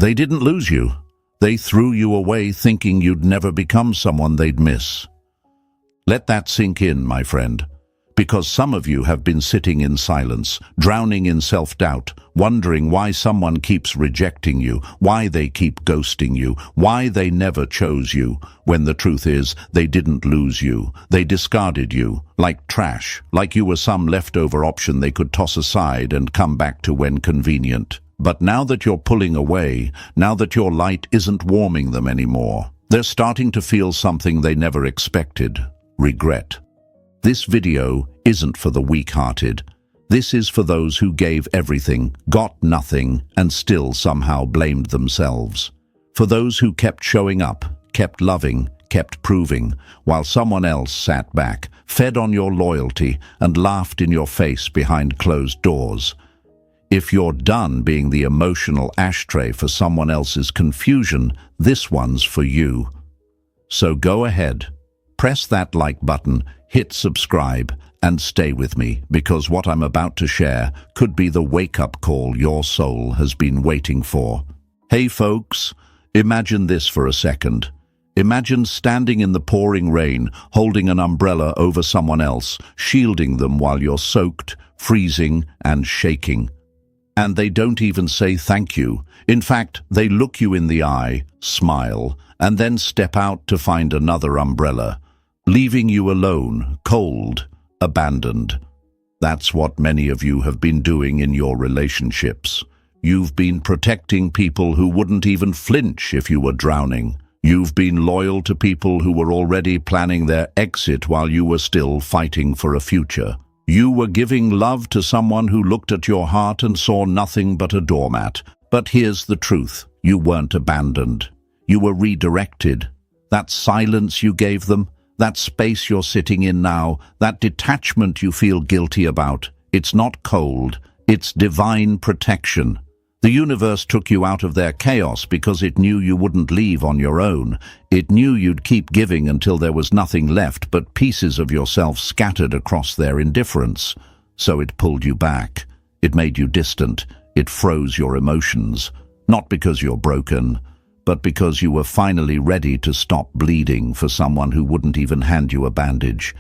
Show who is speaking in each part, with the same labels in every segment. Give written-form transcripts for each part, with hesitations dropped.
Speaker 1: They didn't lose you. They threw you away thinking you'd never become someone they'd miss. Let that sink in, my friend, because some of you have been sitting in silence, drowning in self-doubt, wondering why someone keeps rejecting you, why they keep ghosting you, why they never chose you, when the truth is they didn't lose you. They discarded you, like trash, like you were some leftover option they could toss aside and come back to when convenient. But now that you're pulling away, now that your light isn't warming them anymore, they're starting to feel something they never expected: regret. This video isn't for the weak-hearted. This is for those who gave everything, got nothing, and still somehow blamed themselves. For those who kept showing up, kept loving, kept proving, while someone else sat back, fed on your loyalty, and laughed in your face behind closed doors. If you're done being the emotional ashtray for someone else's confusion, this one's for you. So go ahead, press that like button, hit subscribe, and stay with me, because what I'm about to share could be the wake-up call your soul has been waiting for. Hey folks, imagine this for a second. Imagine standing in the pouring rain, holding an umbrella over someone else, shielding them while you're soaked, freezing, and shaking. And they don't even say thank you. In fact, they look you in the eye, smile, and then step out to find another umbrella, leaving you alone, cold, abandoned. That's what many of you have been doing in your relationships. You've been protecting people who wouldn't even flinch if you were drowning. You've been loyal to people who were already planning their exit while you were still fighting for a future. You were giving love to someone who looked at your heart and saw nothing but a doormat. But here's the truth: you weren't abandoned. You were redirected. That silence you gave them, that space you're sitting in now, that detachment you feel guilty about, it's not cold, it's divine protection. The universe took you out of their chaos because it knew you wouldn't leave on your own. It knew you'd keep giving until there was nothing left but pieces of yourself scattered across their indifference. So it pulled you back. It made you distant. It froze your emotions. Not because you're broken, but because you were finally ready to stop bleeding for someone who wouldn't even hand you a bandage.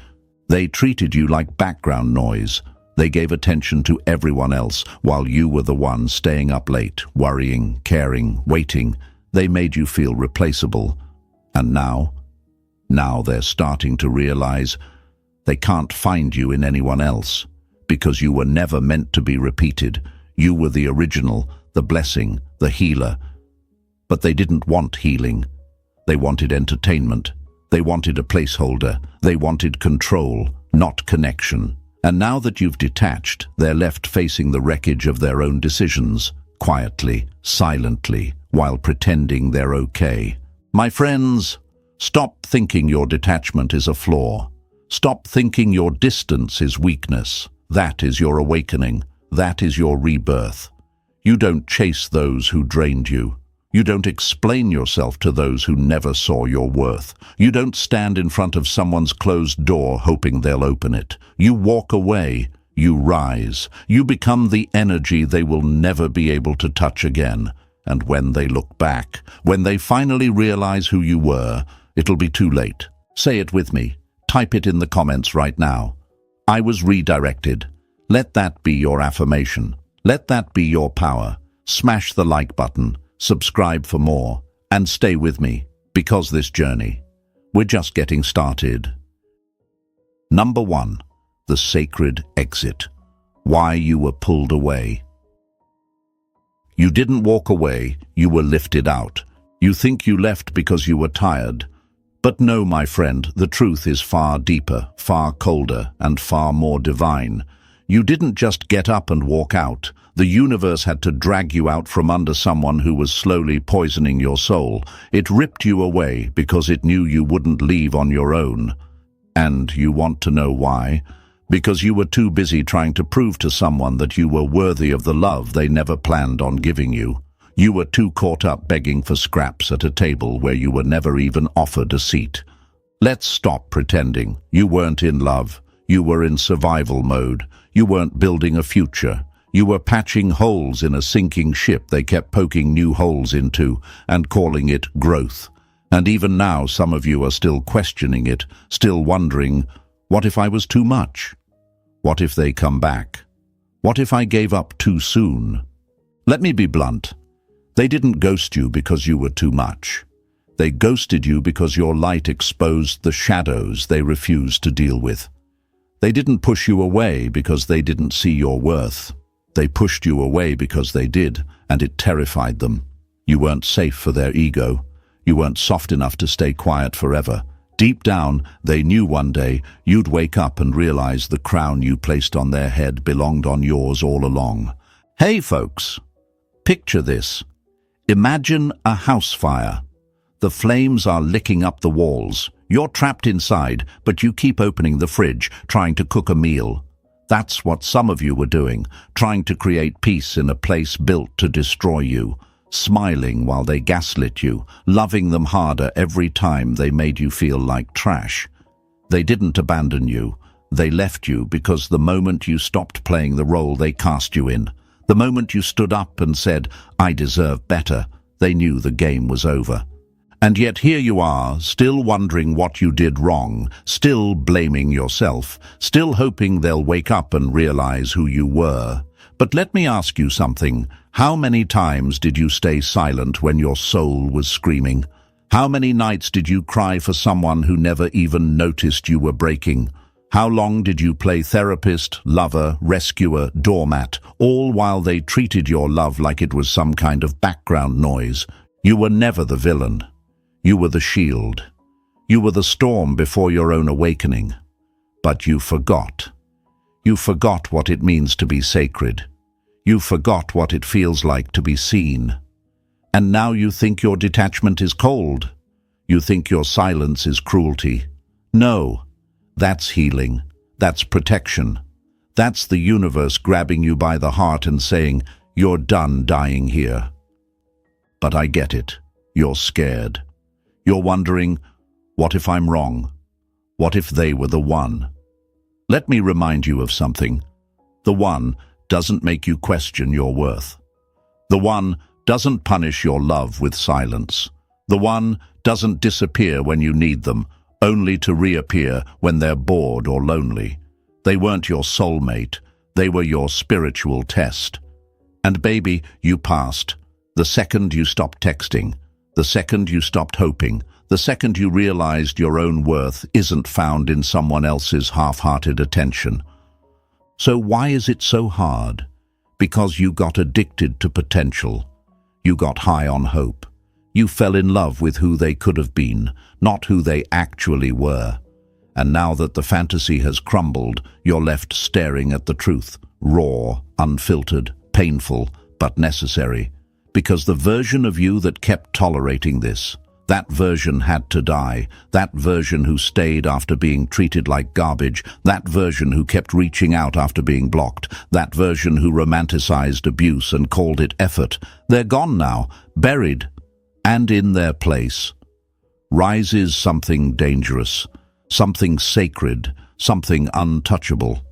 Speaker 1: They treated you like background noise. They gave attention to everyone else while you were the one staying up late, worrying, caring, waiting. They made you feel replaceable. And now they're starting to realize they can't find you in anyone else, because you were never meant to be repeated. You were the original, the blessing, the healer. But they didn't want healing. They wanted entertainment. They wanted a placeholder. They wanted control, not connection. And now that you've detached, they're left facing the wreckage of their own decisions, quietly, silently, while pretending they're okay. My friends, stop thinking your detachment is a flaw. Stop thinking your distance is weakness. That is your awakening. That is your rebirth. You don't chase those who drained you. You don't explain yourself to those who never saw your worth. You don't stand in front of someone's closed door hoping they'll open it. You walk away. You rise. You become the energy they will never be able to touch again. And when they look back, when they finally realize who you were, it'll be too late. Say it with me. Type it in the comments right now. I was redirected. Let that be your affirmation. Let that be your power. Smash the like button. Subscribe for more, and stay with me, because this journey, we're just getting started. Number 1, the sacred exit. Why you were pulled away. You didn't walk away, you were lifted out. You think you left because you were tired. But no, my friend, the truth is far deeper, far colder, and far more divine. You didn't just get up and walk out. The universe had to drag you out from under someone who was slowly poisoning your soul. It ripped you away because it knew you wouldn't leave on your own. And you want to know why? Because you were too busy trying to prove to someone that you were worthy of the love they never planned on giving you. You were too caught up begging for scraps at a table where you were never even offered a seat. Let's stop pretending. You weren't in love. You were in survival mode. You weren't building a future. You were patching holes in a sinking ship they kept poking new holes into and calling it growth. And even now some of you are still questioning it, still wondering, what if I was too much? What if they come back? What if I gave up too soon? Let me be blunt. They didn't ghost you because you were too much. They ghosted you because your light exposed the shadows they refused to deal with. They didn't push you away because they didn't see your worth. They pushed you away because they did, and it terrified them. You weren't safe for their ego. You weren't soft enough to stay quiet forever. Deep down, they knew one day you'd wake up and realize the crown you placed on their head belonged on yours all along. Hey, folks, picture this. Imagine a house fire. The flames are licking up the walls. You're trapped inside, but you keep opening the fridge, trying to cook a meal. That's what some of you were doing, trying to create peace in a place built to destroy you, smiling while they gaslit you, loving them harder every time they made you feel like trash. They didn't abandon you. They left you because the moment you stopped playing the role they cast you in, the moment you stood up and said, "I deserve better," they knew the game was over. And yet here you are, still wondering what you did wrong, still blaming yourself, still hoping they'll wake up and realize who you were. But let me ask you something. How many times did you stay silent when your soul was screaming? How many nights did you cry for someone who never even noticed you were breaking? How long did you play therapist, lover, rescuer, doormat, all while they treated your love like it was some kind of background noise? You were never the villain. You were the shield. You were the storm before your own awakening. But you forgot. You forgot what it means to be sacred. You forgot what it feels like to be seen. And now you think your detachment is cold. You think your silence is cruelty. No, that's healing. That's protection. That's the universe grabbing you by the heart and saying, "You're done dying here." But I get it. You're scared. You're wondering, what if I'm wrong? What if they were the one? Let me remind you of something. The one doesn't make you question your worth. The one doesn't punish your love with silence. The one doesn't disappear when you need them, only to reappear when they're bored or lonely. They weren't your soulmate. They were your spiritual test. And baby, you passed. The second you stopped texting. The second you stopped hoping, the second you realized your own worth isn't found in someone else's half-hearted attention. So why is it so hard? Because you got addicted to potential. You got high on hope. You fell in love with who they could have been, not who they actually were. And now that the fantasy has crumbled, you're left staring at the truth, raw, unfiltered, painful, but necessary. Because the version of you that kept tolerating this, that version had to die, that version who stayed after being treated like garbage, that version who kept reaching out after being blocked, that version who romanticized abuse and called it effort, they're gone now, buried, and in their place rises something dangerous, something sacred, something untouchable.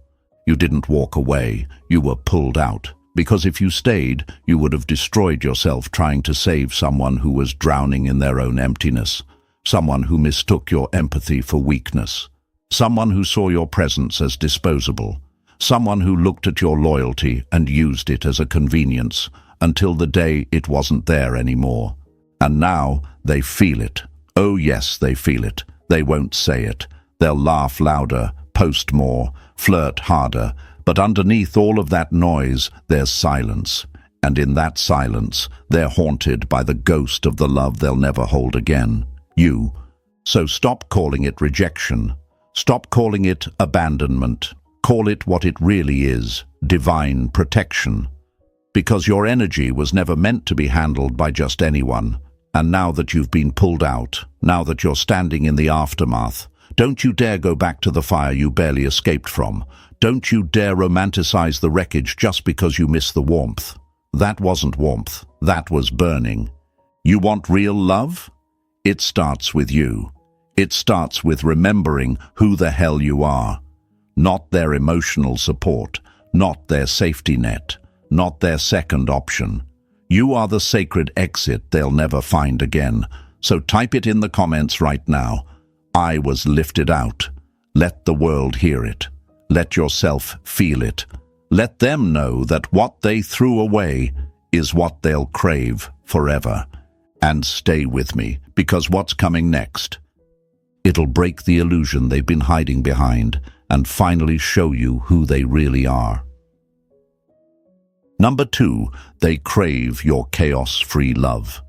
Speaker 1: You didn't walk away, you were pulled out. Because if you stayed, you would have destroyed yourself trying to save someone who was drowning in their own emptiness, someone who mistook your empathy for weakness, someone who saw your presence as disposable, someone who looked at your loyalty and used it as a convenience until the day it wasn't there anymore. And now they feel it. Oh yes, they feel it. They won't say it. They'll laugh louder, post more, flirt harder, but underneath all of that noise, there's silence. And in that silence, they're haunted by the ghost of the love they'll never hold again. You. So stop calling it rejection. Stop calling it abandonment. Call it what it really is, divine protection. Because your energy was never meant to be handled by just anyone. And now that you've been pulled out, now that you're standing in the aftermath, don't you dare go back to the fire you barely escaped from. Don't you dare romanticize the wreckage just because you miss the warmth. That wasn't warmth. That was burning. You want real love? It starts with you. It starts with remembering who the hell you are. Not their emotional support, not their safety net, not their second option. You are the sacred exit they'll never find again. So type it in the comments right now. I was lifted out. Let the world hear it. Let yourself feel it. Let them know that what they threw away is what they'll crave forever. And stay with me, because what's coming next? It'll break the illusion they've been hiding behind and finally show you who they really are. Number 2, they crave your chaos-free love.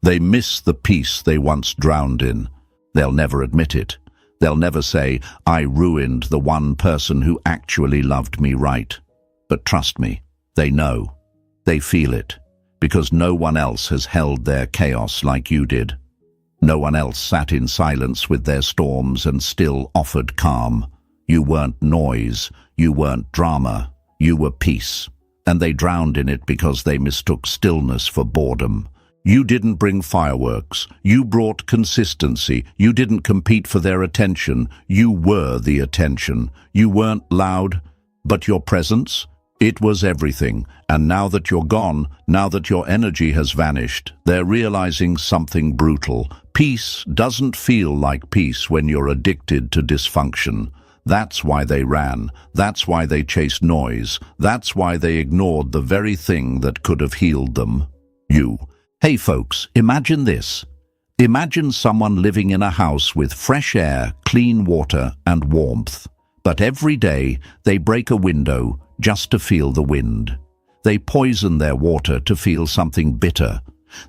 Speaker 1: They miss the peace they once drowned in. They'll never admit it. They'll never say, I ruined the one person who actually loved me right. But trust me, they know. They feel it, because no one else has held their chaos like you did. No one else sat in silence with their storms and still offered calm. You weren't noise, you weren't drama, you were peace. And they drowned in it because they mistook stillness for boredom. You didn't bring fireworks, you brought consistency. You didn't compete for their attention, you were the attention. You weren't loud, but your presence, it was everything. And now that you're gone, now that your energy has vanished, they're realizing something brutal. Peace doesn't feel like peace when you're addicted to dysfunction. That's why they ran. That's why they chased noise. That's why they ignored the very thing that could have healed them. You. Hey folks, imagine this. Imagine someone living in a house with fresh air, clean water, and warmth. But every day, they break a window just to feel the wind. They poison their water to feel something bitter.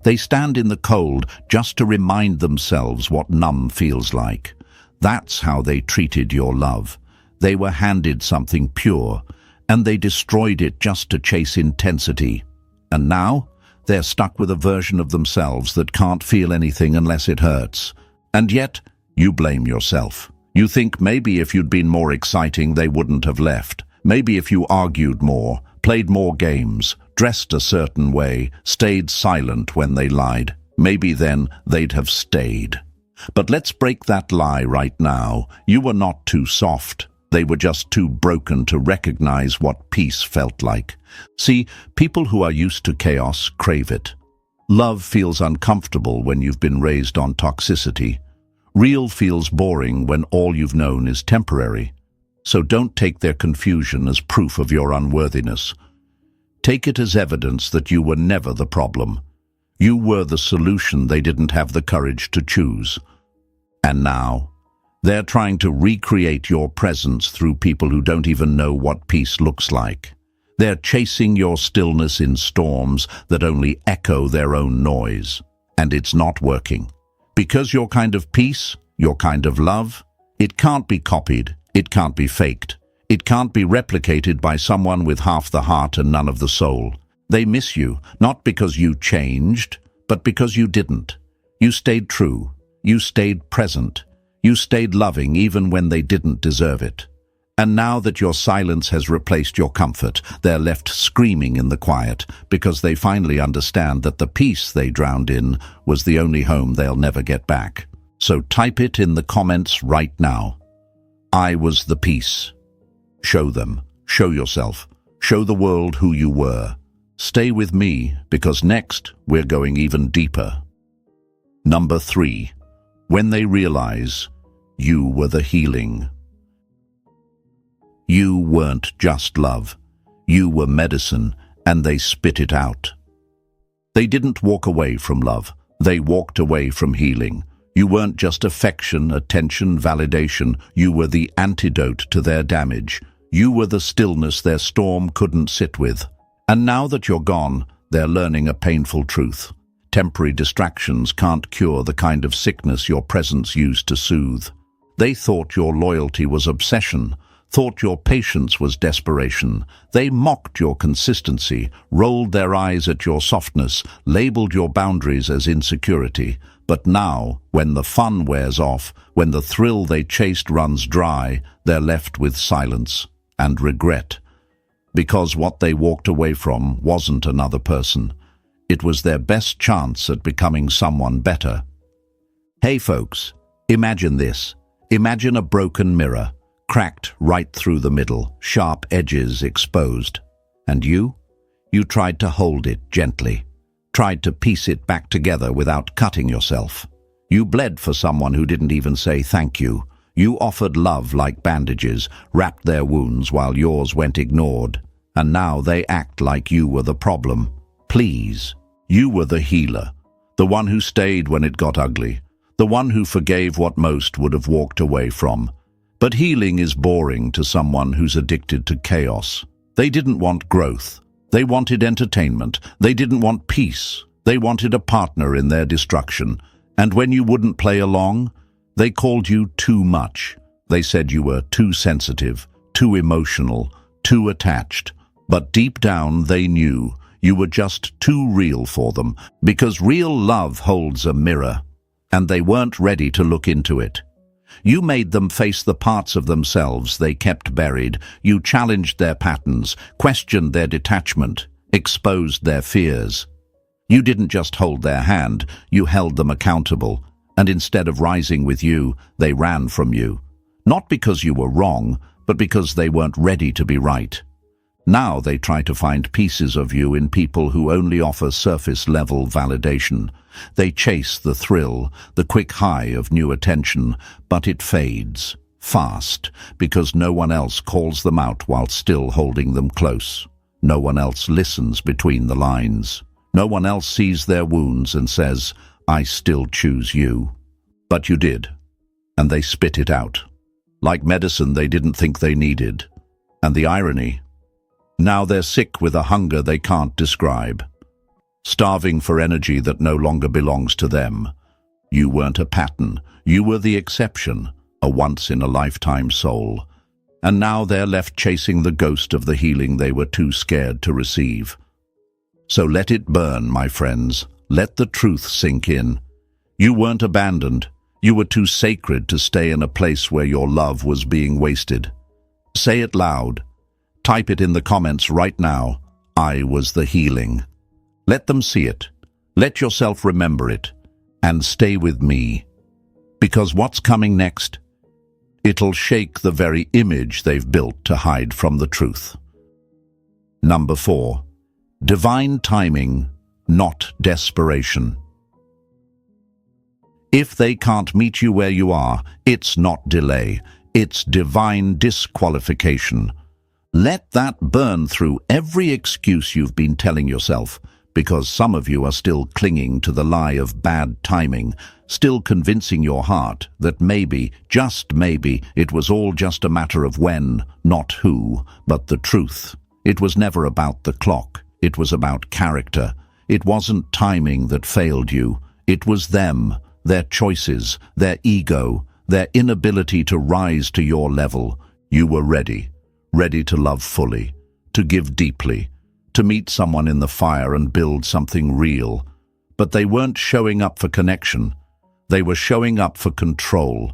Speaker 1: They stand in the cold just to remind themselves what numb feels like. That's how they treated your love. They were handed something pure, and they destroyed it just to chase intensity. And now, they're stuck with a version of themselves that can't feel anything unless it hurts. And yet, you blame yourself. You think maybe if you'd been more exciting, they wouldn't have left. Maybe if you argued more, played more games, dressed a certain way, stayed silent when they lied, maybe then they'd have stayed. But let's break that lie right now. You were not too soft. They were just too broken to recognize what peace felt like. See, people who are used to chaos crave it. Love feels uncomfortable when you've been raised on toxicity. Real feels boring when all you've known is temporary. So don't take their confusion as proof of your unworthiness. Take it as evidence that you were never the problem. You were the solution they didn't have the courage to choose. And now, they're trying to recreate your presence through people who don't even know what peace looks like. They're chasing your stillness in storms that only echo their own noise. And it's not working. Because your kind of peace, your kind of love, it can't be copied, it can't be faked. It can't be replicated by someone with half the heart and none of the soul. They miss you, not because you changed, but because you didn't. You stayed true. You stayed present. You stayed loving even when they didn't deserve it. And now that your silence has replaced your comfort, they're left screaming in the quiet because they finally understand that the peace they drowned in was the only home they'll never get back. So type it in the comments right now. I was the peace. Show them. Show yourself. Show the world who you were. Stay with me, because next we're going even deeper. Number 3. When they realize you were the healing. You weren't just love. You were medicine, and they spit it out. They didn't walk away from love. They walked away from healing. You weren't just affection, attention, validation. You were the antidote to their damage. You were the stillness their storm couldn't sit with. And now that you're gone, they're learning a painful truth. Temporary distractions can't cure the kind of sickness your presence used to soothe. They thought your loyalty was obsession, thought your patience was desperation. They mocked your consistency, rolled their eyes at your softness, labeled your boundaries as insecurity. But now, when the fun wears off, when the thrill they chased runs dry, they're left with silence and regret. Because what they walked away from wasn't another person. It was their best chance at becoming someone better. Hey folks, imagine this. Imagine a broken mirror, cracked right through the middle, sharp edges exposed. And you? You tried to hold it gently, tried to piece it back together without cutting yourself. You bled for someone who didn't even say thank you. You offered love like bandages, wrapped their wounds while yours went ignored. And now they act like you were the problem. Please. You were the healer, the one who stayed when it got ugly, the one who forgave what most would have walked away from. But healing is boring to someone who's addicted to chaos. They didn't want growth. They wanted entertainment. They didn't want peace. They wanted a partner in their destruction. And when you wouldn't play along, they called you too much. They said you were too sensitive, too emotional, too attached. But deep down they knew you were just too real for them, because real love holds a mirror, and they weren't ready to look into it. You made them face the parts of themselves they kept buried. You challenged their patterns, questioned their detachment, exposed their fears. You didn't just hold their hand, you held them accountable, and instead of rising with you, they ran from you. Not because you were wrong, but because they weren't ready to be right. Now they try to find pieces of you in people who only offer surface-level validation. They chase the thrill, the quick high of new attention, but it fades, fast, because no one else calls them out while still holding them close. No one else listens between the lines. No one else sees their wounds and says, "I still choose you." But you did, and they spit it out. Like medicine they didn't think they needed. And the irony, now they're sick with a hunger they can't describe, starving for energy that no longer belongs to them. You weren't a pattern. You were the exception, a once-in-a-lifetime soul. And now they're left chasing the ghost of the healing they were too scared to receive. So let it burn, my friends. Let the truth sink in. You weren't abandoned. You were too sacred to stay in a place where your love was being wasted. Say it loud. Type it in the comments right now. I was the healing. Let them see it. Let yourself remember it. And stay with me. Because what's coming next? It'll shake the very image they've built to hide from the truth. Number 4. Divine timing, not desperation. If they can't meet you where you are, it's not delay. It's divine disqualification. Let that burn through every excuse you've been telling yourself, because some of you are still clinging to the lie of bad timing, still convincing your heart that maybe, just maybe, it was all just a matter of when, not who, but the truth. It was never about the clock. It was about character. It wasn't timing that failed you. It was them, their choices, their ego, their inability to rise to your level. You were ready. Ready to love fully, to give deeply, to meet someone in the fire and build something real. But they weren't showing up for connection. They were showing up for control.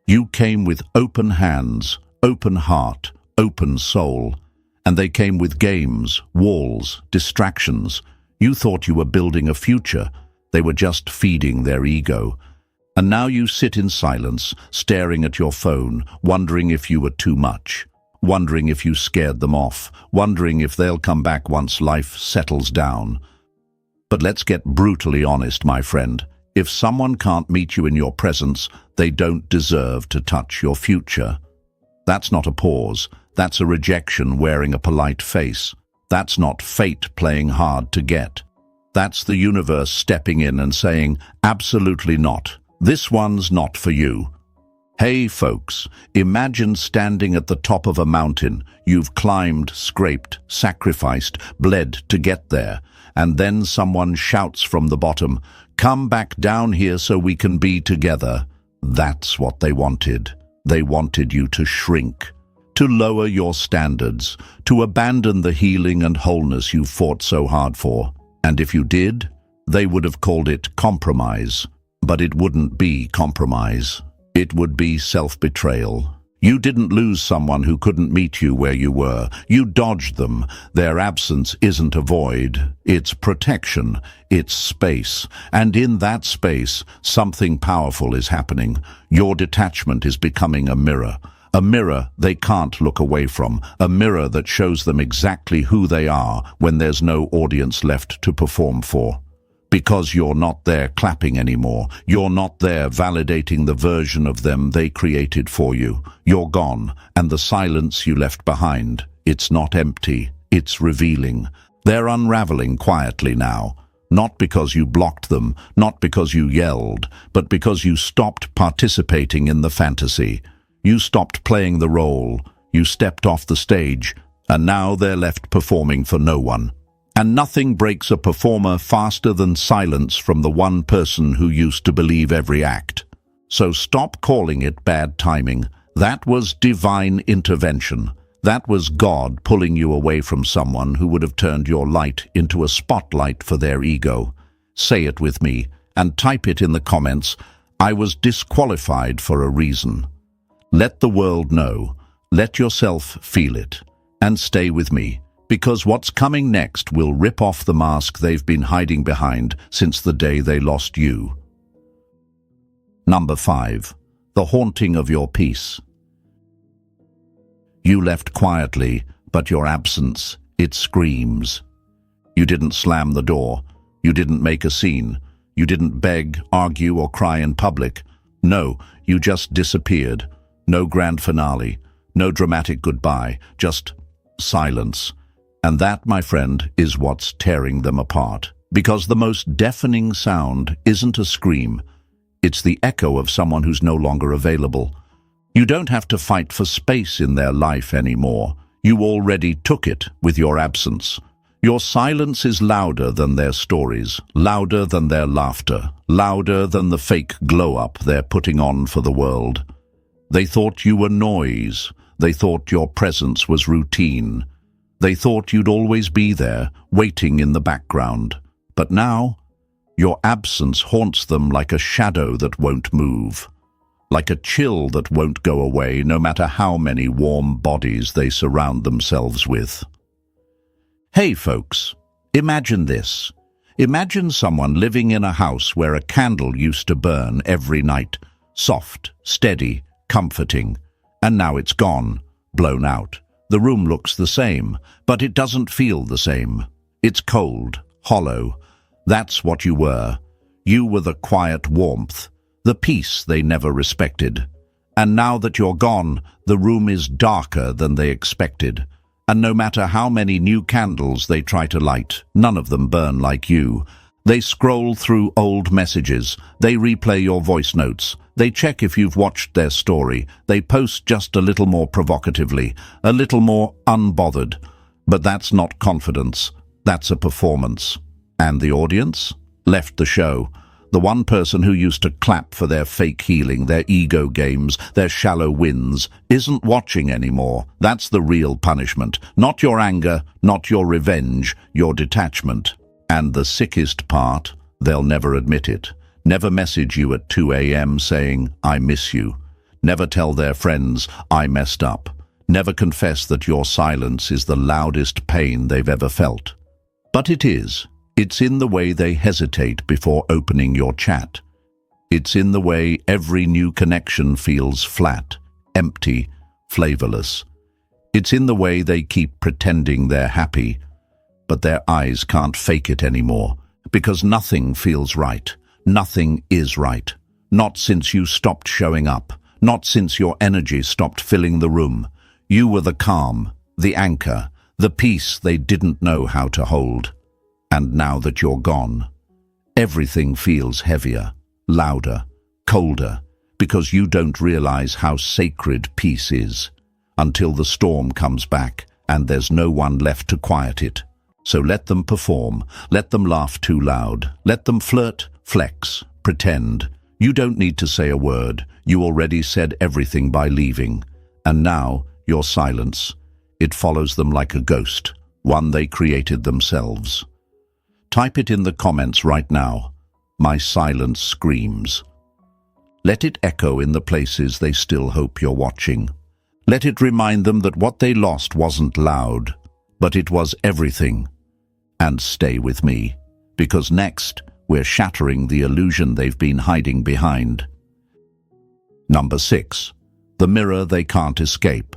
Speaker 1: You came with open hands, open heart, open soul. And they came with games, walls, distractions. You thought you were building a future. They were just feeding their ego. And now you sit in silence, staring at your phone, wondering if you were too much. Wondering if you scared them off, wondering if they'll come back once life settles down. But let's get brutally honest, my friend. If someone can't meet you in your presence, they don't deserve to touch your future. That's not a pause. That's a rejection wearing a polite face. That's not fate playing hard to get. That's the universe stepping in and saying, absolutely not. This one's not for you. Hey folks, imagine standing at the top of a mountain. You've climbed, scraped, sacrificed, bled to get there. And then someone shouts from the bottom, "Come back down here so we can be together." That's what they wanted. They wanted you to shrink, to lower your standards, to abandon the healing and wholeness you fought so hard for. And if you did, they would have called it compromise. But it wouldn't be compromise. It would be self-betrayal. You didn't lose someone who couldn't meet you where you were. You dodged them. Their absence isn't a void. It's protection. It's space. And in that space, something powerful is happening. Your detachment is becoming a mirror. A mirror they can't look away from, a mirror that shows them exactly who they are when there's no audience left to perform for. Because you're not there clapping anymore, you're not there validating the version of them they created for you. You're gone, and the silence you left behind, it's not empty, it's revealing. They're unraveling quietly now. Not because you blocked them, not because you yelled, but because you stopped participating in the fantasy. You stopped playing the role, you stepped off the stage, and now they're left performing for no one. And nothing breaks a performer faster than silence from the one person who used to believe every act. So stop calling it bad timing. That was divine intervention. That was God pulling you away from someone who would have turned your light into a spotlight for their ego. Say it with me, and type it in the comments. I was disqualified for a reason. Let the world know. Let yourself feel it. And stay with me, because what's coming next will rip off the mask they've been hiding behind since the day they lost you. Number 5. The haunting of your peace. You left quietly, but your absence, it screams. You didn't slam the door. You didn't make a scene. You didn't beg, argue, or cry in public. No, you just disappeared. No grand finale, no dramatic goodbye, just silence. And that, my friend, is what's tearing them apart. Because the most deafening sound isn't a scream. It's the echo of someone who's no longer available. You don't have to fight for space in their life anymore. You already took it with your absence. Your silence is louder than their stories, louder than their laughter, louder than the fake glow-up they're putting on for the world. They thought you were noise. They thought your presence was routine. They thought you'd always be there, waiting in the background. But now, your absence haunts them like a shadow that won't move. Like a chill that won't go away no matter how many warm bodies they surround themselves with. Hey folks, imagine this. Imagine someone living in a house where a candle used to burn every night, soft, steady, comforting, and now it's gone, blown out. The room looks the same, but it doesn't feel the same. It's cold, hollow. That's what you were. You were the quiet warmth, the peace they never respected. And now that you're gone, the room is darker than they expected. And no matter how many new candles they try to light, none of them burn like you. They scroll through old messages. They replay your voice notes. They check if you've watched their story. They post just a little more provocatively, a little more unbothered. But that's not confidence. That's a performance. And the audience? Left the show. The one person who used to clap for their fake healing, their ego games, their shallow wins, isn't watching anymore. That's the real punishment. Not your anger, not your revenge, your detachment. And the sickest part, they'll never admit it. Never message you at 2 a.m. saying, I miss you. Never tell their friends, I messed up. Never confess that your silence is the loudest pain they've ever felt. But it is. It's in the way they hesitate before opening your chat. It's in the way every new connection feels flat, empty, flavorless. It's in the way they keep pretending they're happy, but their eyes can't fake it anymore, because nothing feels right. Nothing is right. Not since you stopped showing up. Not since your energy stopped filling the room. You were the calm, the anchor, the peace they didn't know how to hold. And now that you're gone, everything feels heavier, louder, colder, because you don't realize how sacred peace is, until the storm comes back and there's no one left to quiet it. So let them perform, let them laugh too loud, let them flirt, flex, pretend. You don't need to say a word. You already said everything by leaving. And now, your silence, it follows them like a ghost, one they created themselves. Type it in the comments right now. My silence screams. Let it echo in the places they still hope you're watching. Let it remind them that what they lost wasn't loud, but it was everything. And stay with me, because next, we're shattering the illusion they've been hiding behind. Number 6. the mirror they can't escape.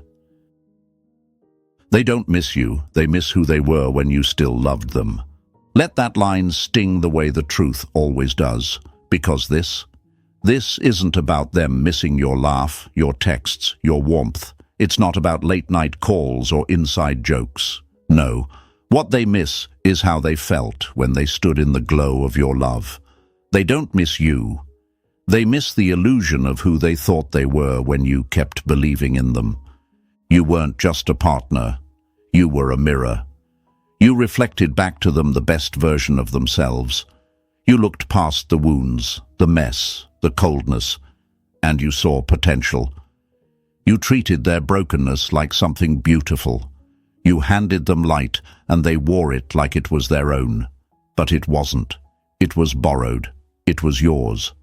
Speaker 1: They don't miss you, they miss who they were when you still loved them. Let that line sting the way the truth always does, because this isn't about them missing your laugh, your texts, your warmth. It's not about late-night calls or inside jokes. No, what they miss is how they felt when they stood in the glow of your love. They don't miss you. They miss the illusion of who they thought they were when you kept believing in them. You weren't just a partner. You were a mirror. You reflected back to them the best version of themselves. You looked past the wounds, the mess, the coldness, and you saw potential. You treated their brokenness like something beautiful. You handed them light, and they wore it like it was their own. But it wasn't. It was borrowed. It was yours.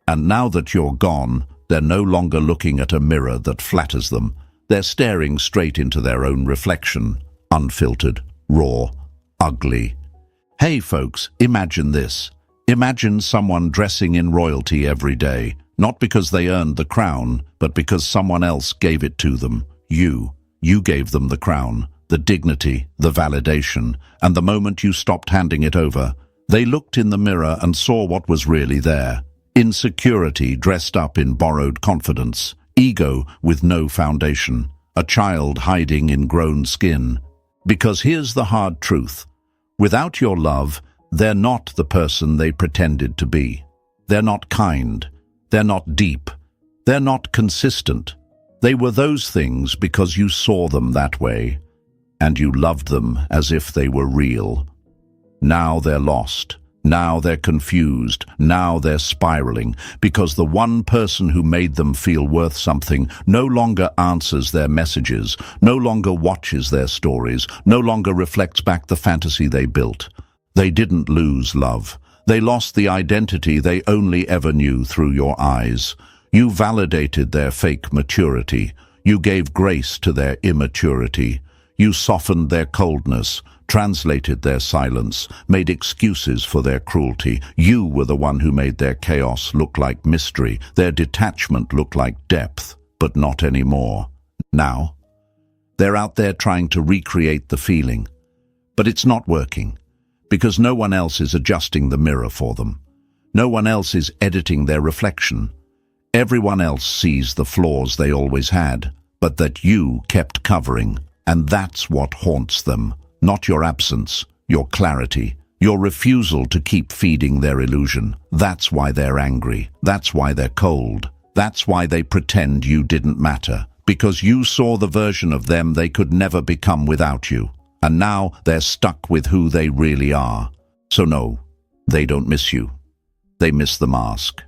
Speaker 1: And now that you're gone, they're no longer looking at a mirror that flatters them. They're staring straight into their own reflection, unfiltered, raw, ugly. Hey folks, imagine this. Imagine someone dressing in royalty every day, not because they earned the crown, but because someone else gave it to them. You gave them the crown, the dignity, the validation, and the moment you stopped handing it over, they looked in the mirror and saw what was really there. Insecurity dressed up in borrowed confidence, ego with no foundation, a child hiding in grown skin. Because here's the hard truth. Without your love, they're not the person they pretended to be. They're not kind. They're not deep. They're not consistent. They were those things because you saw them that way, and you loved them as if they were real. Now they're lost. Now they're confused. Now they're spiraling because the one person who made them feel worth something no longer answers their messages, no longer watches their stories, no longer reflects back the fantasy they built. They didn't lose love. They lost the identity they only ever knew through your eyes. You validated their fake maturity. You gave grace to their immaturity. You softened their coldness, translated their silence, made excuses for their cruelty. You were the one who made their chaos look like mystery, their detachment look like depth, but not anymore. Now, they're out there trying to recreate the feeling, but it's not working, because no one else is adjusting the mirror for them. No one else is editing their reflection. Everyone else sees the flaws they always had, but that you kept covering, and that's what haunts them. Not your absence, your clarity, your refusal to keep feeding their illusion. That's why they're angry. That's why they're cold. That's why they pretend you didn't matter. Because you saw the version of them they could never become without you. And now they're stuck with who they really are. So no, they don't miss you. They miss the mask.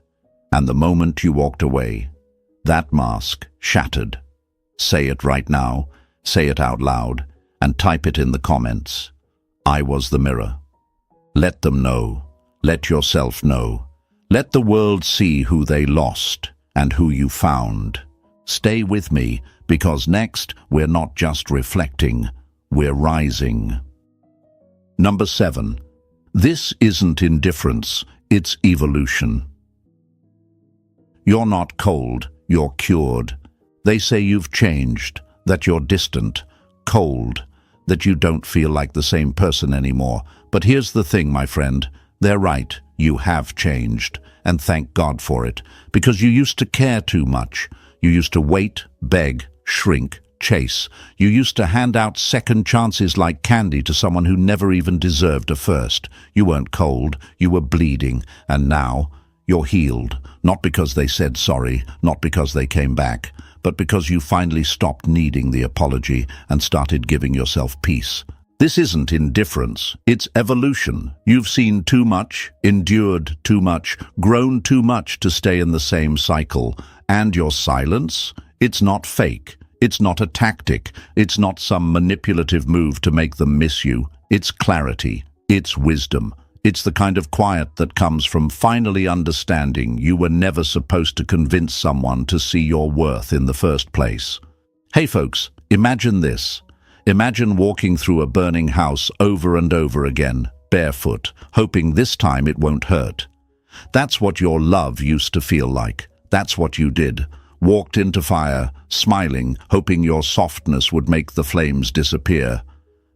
Speaker 1: And the moment you walked away, that mask shattered. Say it right now. Say it out loud. And type it in the comments. I was the mirror. Let them know. Let yourself know. Let the world see who they lost and who you found. Stay with me, because next we're not just reflecting, we're rising. Number 7. This isn't indifference, it's evolution. You're not cold, you're cured. They say you've changed, that you're distant, cold, that you don't feel like the same person anymore. But here's the thing, my friend. They're right. You have changed. And thank God for it. Because you used to care too much. You used to wait, beg, shrink, chase. You used to hand out second chances like candy to someone who never even deserved a first. You weren't cold. You were bleeding. And now you're healed. Not because they said sorry. Not because they came back. But because you finally stopped needing the apology and started giving yourself peace. This isn't indifference, it's evolution. You've seen too much, endured too much, grown too much to stay in the same cycle. And your silence? It's not fake. It's not a tactic. It's not some manipulative move to make them miss you. It's clarity. It's wisdom. It's the kind of quiet that comes from finally understanding you were never supposed to convince someone to see your worth in the first place. Hey folks, imagine this. Imagine walking through a burning house over and over again, barefoot, hoping this time it won't hurt. That's what your love used to feel like. That's what you did. walked into fire, smiling, hoping your softness would make the flames disappear.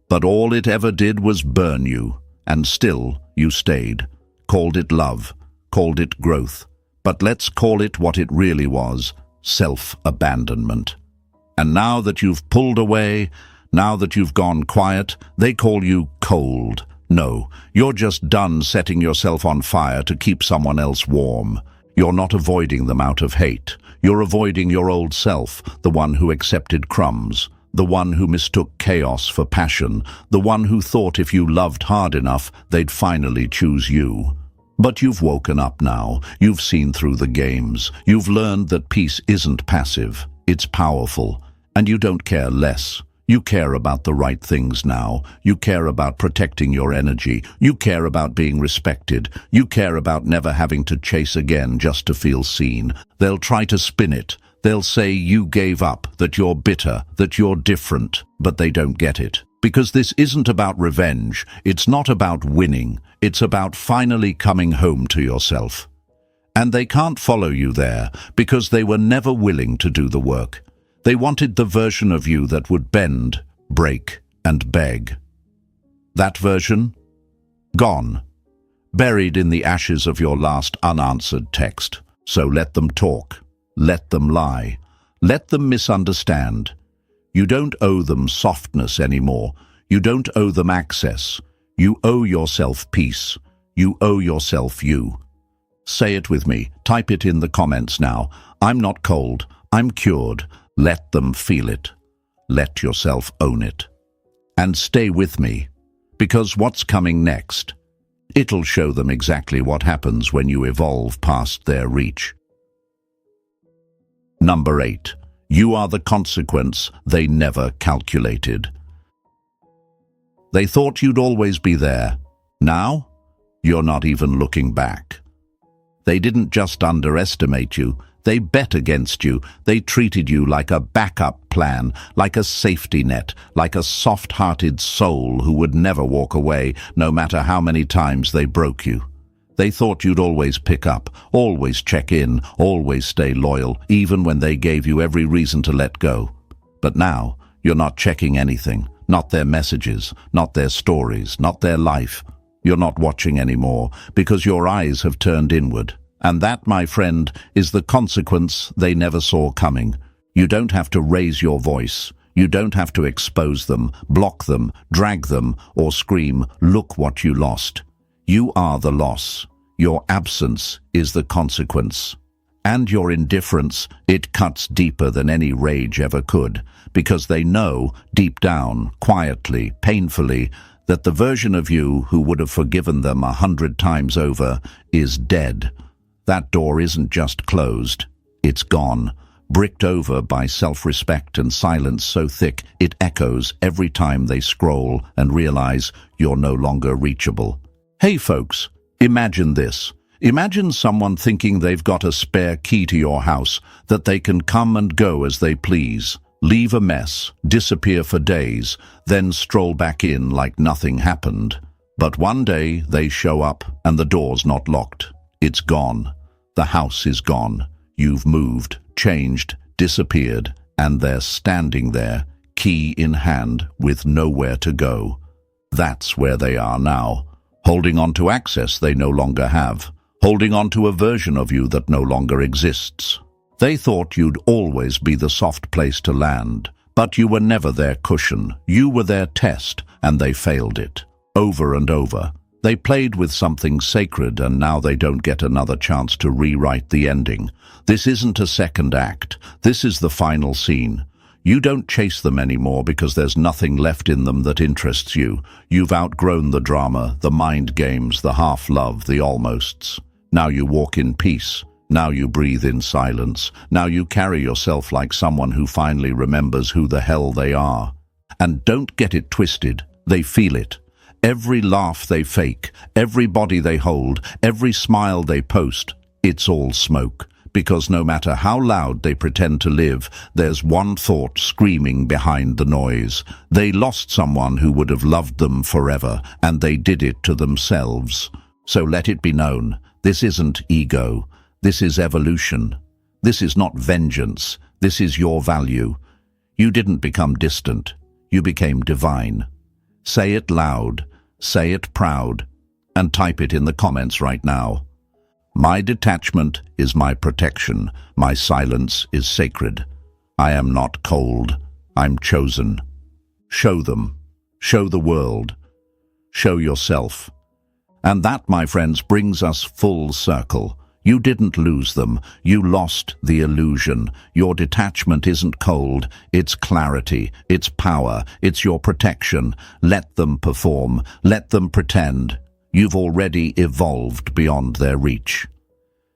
Speaker 1: But all it ever did was burn you, and still you stayed. Called it love, called it growth, but let's call it what it really was, self-abandonment. And now that you've pulled away, now that you've gone quiet, they call you cold. No, you're just done setting yourself on fire to keep someone else warm. You're not avoiding them out of hate. You're avoiding your old self, the one who accepted crumbs, the one who mistook chaos for passion, the one who thought if you loved hard enough, they'd finally choose you. But you've woken up now. You've seen through the games. You've learned that peace isn't passive. It's powerful. And you don't care less. You care about the right things now. You care about protecting your energy. You care about being respected. You care about never having to chase again just to feel seen. They'll try to spin it. They'll say you gave up, that you're bitter, that you're different, but they don't get it. Because this isn't about revenge. It's not about winning. It's about finally coming home to yourself. And they can't follow you there because they were never willing to do the work. They wanted the version of you that would bend, break, and beg. That version? Gone. Buried in the ashes of your last unanswered text. So let them talk. Let them lie. Let them misunderstand. You don't owe them softness anymore. You don't owe them access. You owe yourself peace. You owe yourself you. Say it with me. Type it in the comments now. I'm not cold. I'm cured. Let them feel it. Let yourself own it. And stay with me, because what's coming next? It'll show them exactly what happens when you evolve past their reach. Number 8. You are the consequence they never calculated. They thought you'd always be there. Now, you're not even looking back. They didn't just underestimate you. They bet against you. They treated you like a backup plan, like a safety net, like a soft-hearted soul who would never walk away, no matter how many times they broke you. They thought you'd always pick up, always check in, always stay loyal, even when they gave you every reason to let go. But now, you're not checking anything, not their messages, not their stories, not their life. You're not watching anymore, because your eyes have turned inward. And that, my friend, is the consequence they never saw coming. You don't have to raise your voice. You don't have to expose them, block them, drag them, or scream, "Look what you lost." You are the loss. Your absence is the consequence. And your indifference, it cuts deeper than any rage ever could, because they know, deep down, quietly, painfully, that the version of you who would have forgiven them 100 times over is dead. That door isn't just closed, it's gone, bricked over by self-respect and silence so thick it echoes every time they scroll and realize you're no longer reachable. Hey folks, imagine this. Imagine someone thinking they've got a spare key to your house, that they can come and go as they please, leave a mess, disappear for days, then stroll back in like nothing happened. But one day they show up and the door's not locked. It's gone. The house is gone. You've moved, changed, disappeared, and they're standing there, key in hand, with nowhere to go. That's where they are now, holding on to access they no longer have, holding on to a version of you that no longer exists. They thought you'd always be the soft place to land, but you were never their cushion. You were their test, and they failed it, over and over. They played with something sacred, and now they don't get another chance to rewrite the ending. This isn't a second act. This is the final scene. You don't chase them anymore because there's nothing left in them that interests you. You've outgrown the drama, the mind games, the half-love, the almosts. Now you walk in peace. Now you breathe in silence. Now you carry yourself like someone who finally remembers who the hell they are. And don't get it twisted. They feel it. Every laugh they fake, every body they hold, every smile they post, it's all smoke. Because no matter how loud they pretend to live, there's one thought screaming behind the noise. They lost someone who would have loved them forever, and they did it to themselves. So let it be known, this isn't ego. This is evolution. This is not vengeance. This is your value. You didn't become distant. You became divine. Say it loud, say it proud, and type it in the comments right now. My detachment is my protection. My silence is sacred. I am not cold. I'm chosen. Show them. Show the world. Show yourself. And that, my friends, brings us full circle. You didn't lose them. You lost the illusion. Your detachment isn't cold. It's clarity. It's power. It's your protection. Let them perform. Let them pretend. You've already evolved beyond their reach.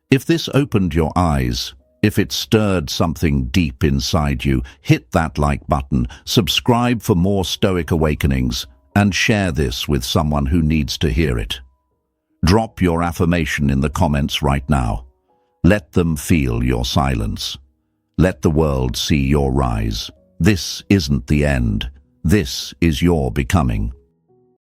Speaker 1: If this opened your eyes, if it stirred something deep inside you, hit that like button, subscribe for more Stoic awakenings, and share this with someone who needs to hear it. Drop your affirmation in the comments right now. Let them feel your silence. Let the world see your rise. This isn't the end. This is your becoming.